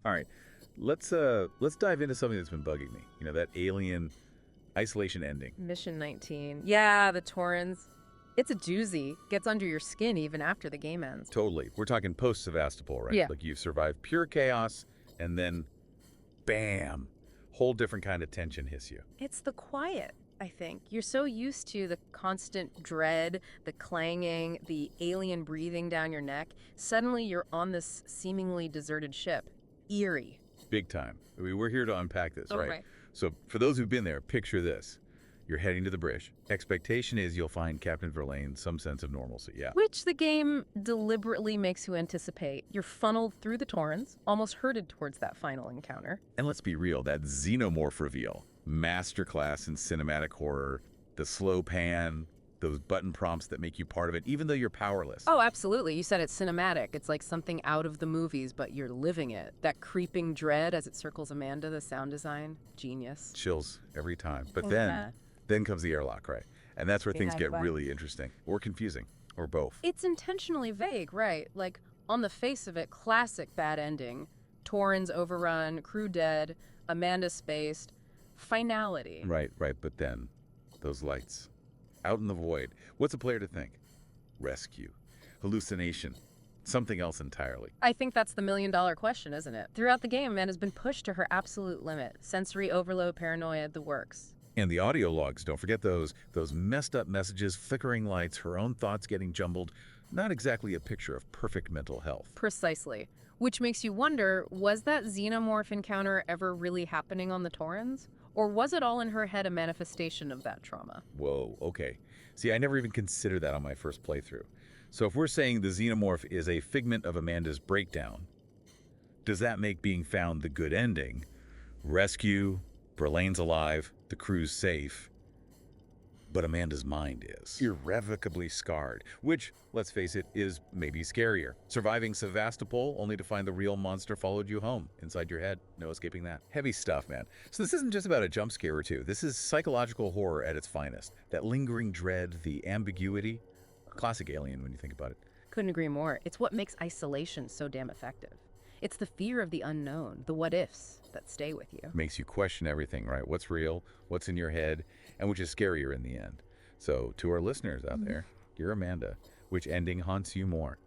All right, let's dive into something that's been bugging me. You know, that alien isolation ending. Mission 19. Yeah, the Torrens. It's a doozy. Gets under your skin even after the game ends. Totally. We're talking post-Sevastopol, right? Yeah. Like you've survived pure chaos, and then, bam, whole different kind of tension hits you. It's the quiet, I think. You're so used to the constant dread, the clanging, the alien breathing down your neck. Suddenly you're on this seemingly deserted ship. Eerie. Big time. I mean, we're here to unpack this, Oh, right? right. So for those who've been there, picture this. You're heading to the bridge. Expectation is you'll find Captain Verlaine some sense of normalcy, yeah. Which the game deliberately makes you anticipate. You're funneled through the Torrens, almost herded towards that final encounter. And let's be real, that xenomorph reveal, masterclass in cinematic horror, the slow pan, those button prompts that make you part of it, even though you're powerless. Oh, absolutely. You said it's cinematic. It's like something out of the movies, but you're living it. That creeping dread as it circles Amanda, the sound design, genius. Chills every time. But Oh, then comes the airlock, right? And that's where Big things high get five. really interesting, or confusing, or both. It's intentionally vague, right? Like, on the face of it, classic bad ending. Torrens overrun, crew dead, Amanda spaced. Finality. Right. But then, those lights, out in the void. What's a player to think? Rescue, hallucination, something else entirely. I think that's the million-dollar question, isn't it? Throughout the game, Amanda's been pushed to her absolute limit. Sensory overload, paranoia, the works. And the audio logs, don't forget those messed up messages, flickering lights, her own thoughts getting jumbled. Not exactly a picture of perfect mental health. Precisely. Which makes you wonder, was that xenomorph encounter ever really happening on the Torrens? Or was it all in her head a manifestation of that trauma? Whoa, okay. See, I never even considered that on my first playthrough. So if we're saying the xenomorph is a figment of Amanda's breakdown, does that make being found the good ending? Rescue, Verlaine's alive, the crew's safe, but Amanda's mind is irrevocably scarred, which, let's face it, is maybe scarier. Surviving Sevastopol only to find the real monster followed you home, inside your head. No escaping that. Heavy stuff, man. So this isn't just about a jump scare or two. This is psychological horror at its finest. That lingering dread, the ambiguity. Classic Alien when you think about it. Couldn't agree more. It's what makes isolation so damn effective. It's the fear of the unknown, the what-ifs, that stay with you. Makes you question everything, right? What's real, what's in your head, and which is scarier in the end. So to our listeners out there, dear Amanda, which ending haunts you more?